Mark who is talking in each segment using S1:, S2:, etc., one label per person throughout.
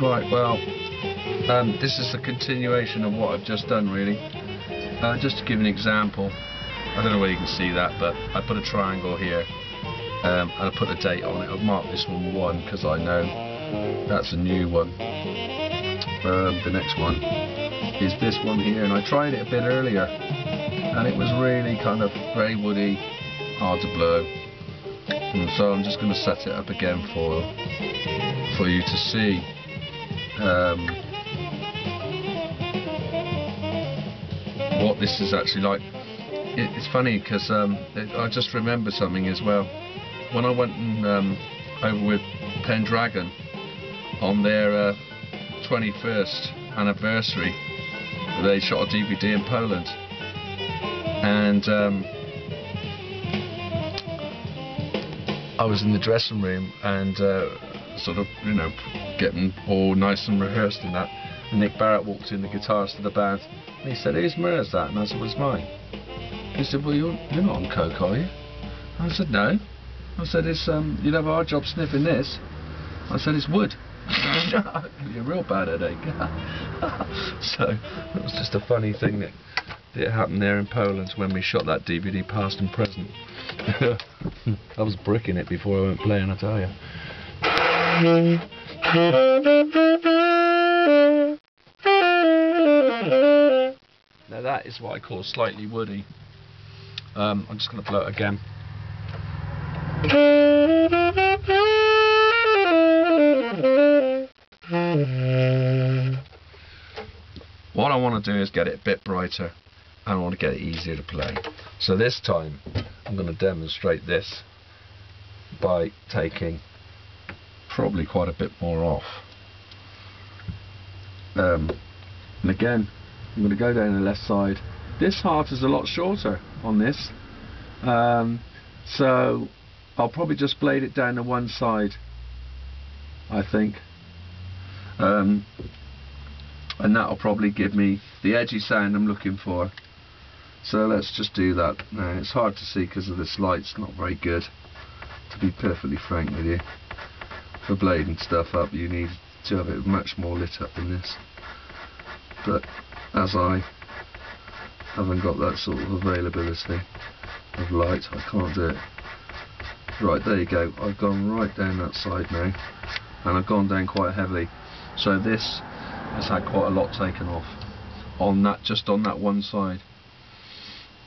S1: Right, well, this is the continuation of what I've just done, really. Just to give an example, I don't know whether you can see that, but I put a triangle here, and I put a date on it. I've marked this one 1 because I know that's a new one. The next one is this one here, and I tried it a bit earlier, and it was really kind of very woody, hard to blow. And so I'm just going to set it up again for you to see. What this is actually like. It's funny because I just remember something as well. When I went over with Pendragon on their 21st anniversary, they shot a DVD in Poland, and I was in the dressing room and sort of, you know, getting all nice and rehearsed in that. And Nick Barrett walked in, the guitarist of the band, and he said, "Whose mirror's that?" And I said, "Well, it's mine." He said, "Well, you're not on coke, are you?" I said, "No." I said, "It's you'd have a hard job sniffing this." I said, "It's wood." Give you a real bad headache. So it was just a funny thing that happened there in Poland when we shot that DVD, Past and Present. I was bricking it before I went playing, I tell you. Now that is what I call slightly woody. I'm just going to blow it again. What I want to do is get it a bit brighter, and I want to get it easier to play. So this time I'm going to demonstrate this by taking probably quite a bit more off. And again, I'm going to go down the left side. This heart is a lot shorter on this, so I'll probably just blade it down to one side, I think, and that'll probably give me the edgy sound I'm looking for. So let's just do that. Now, it's hard to see because of this light, it's not very good, to be perfectly frank with you. For blading stuff up, you need to have it much more lit up than this, but as I haven't got that sort of availability of light, I can't do it. Right, there you go. I've gone right down that side now, and I've gone down quite heavily. So this has had quite a lot taken off on that, just on that one side.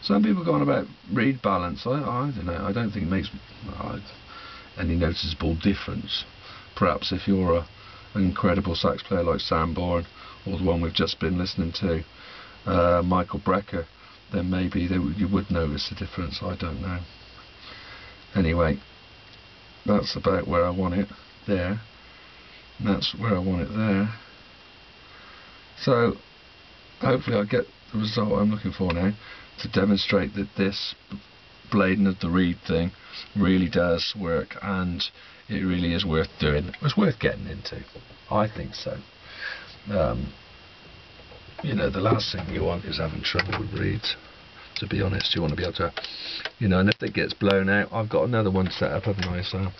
S1: Some people go on about reed balance. I don't know. I don't think it makes any noticeable difference. Perhaps if you're an incredible sax player like Sam Bourne, or the one we've just been listening to, Michael Brecker, then maybe you would notice a difference. I don't know. Anyway, that's about where I want it there, and that's where I want it there. So hopefully I'll get the result I'm looking for now, to demonstrate that this blading of the reed thing really does work, and it really is worth doing. It's worth getting into. I think so. You know, the last thing you want is having trouble with reeds, to be honest. You want to be able to, you know, and if it gets blown out, I've got another one set up, haven't I? So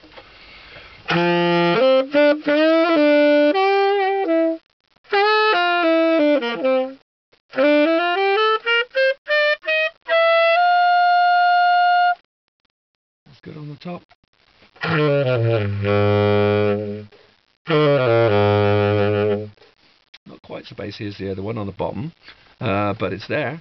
S1: that's good on the top. Not quite so bassy as the other one on the bottom, but it's there.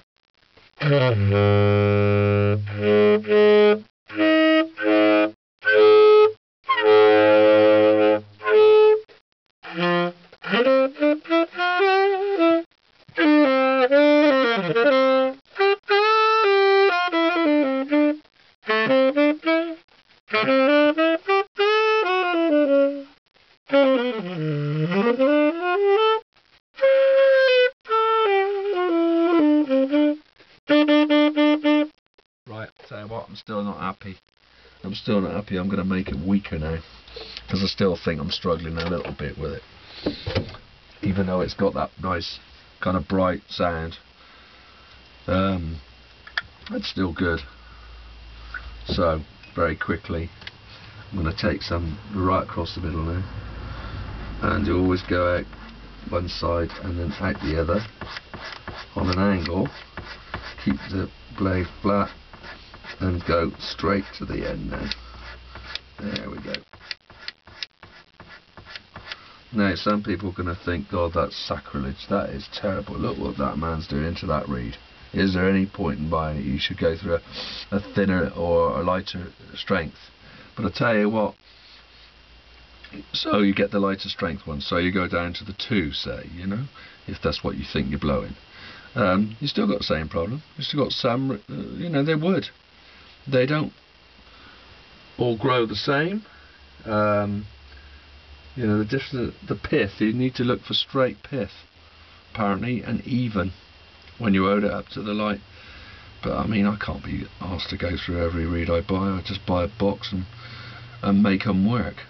S1: Right, so what, I'm still not happy. I'm going to make it weaker now, because I still think I'm struggling a little bit with it, even though it's got that nice kind of bright sound. It's still good. So very quickly I'm going to take some right across the middle now. and you always go out one side and then out the other on an angle. Keep the blade flat and go straight to the end now. There we go. Now some people are going to think, God, that's sacrilege, that is terrible, look what that man's doing to that reed. Is there any point in buying it? You should go through a thinner or a lighter strength. But I tell you what, so you get the lighter strength one, so you go down to the 2, say, you know, if that's what you think you're blowing. You still got the same problem. You still got some, you know, they're wood. They don't all grow the same. You know, the pith, you need to look for straight pith, apparently, and even when you hold it up to the light. But I mean, I can't be asked to go through every reed I buy. I just buy a box and make them work.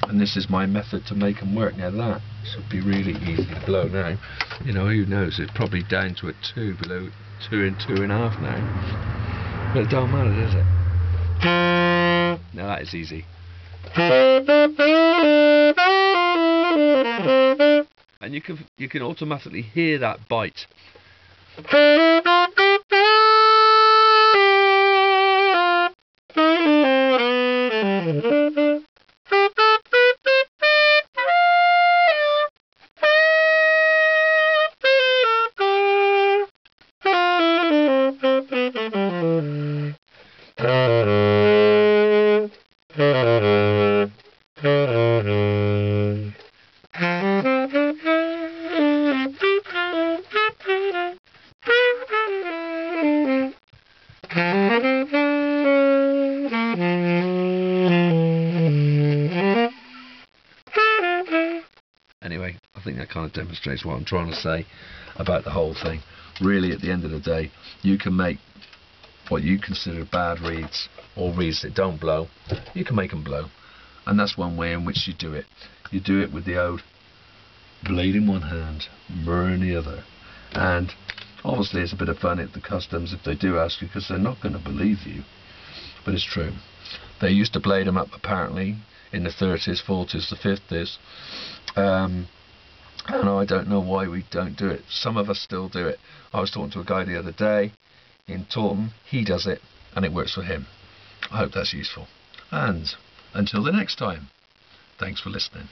S1: And this is my method to make them work. Now that should be really easy to blow now. You know, who knows, it's probably down to a 2, below 2 and 2.5 now. But it don't matter, does it? Now that is easy. And you can automatically hear that bite. Anyway, I think that kind of demonstrates what I'm trying to say about the whole thing. Really, at the end of the day, you can make what you consider bad reeds, or reeds that don't blow, you can make them blow. And that's one way in which you do it. You do it with the old blade in one hand, burr in the other. And obviously it's a bit of fun at the customs if they do ask you, because they're not going to believe you. But it's true. They used to blade them up apparently in the 30s, 40s, the 50s. And I don't know why we don't do it. Some of us still do it. I was talking to a guy the other day in Taunton. He does it and it works for him. I hope that's useful. And until the next time, thanks for listening.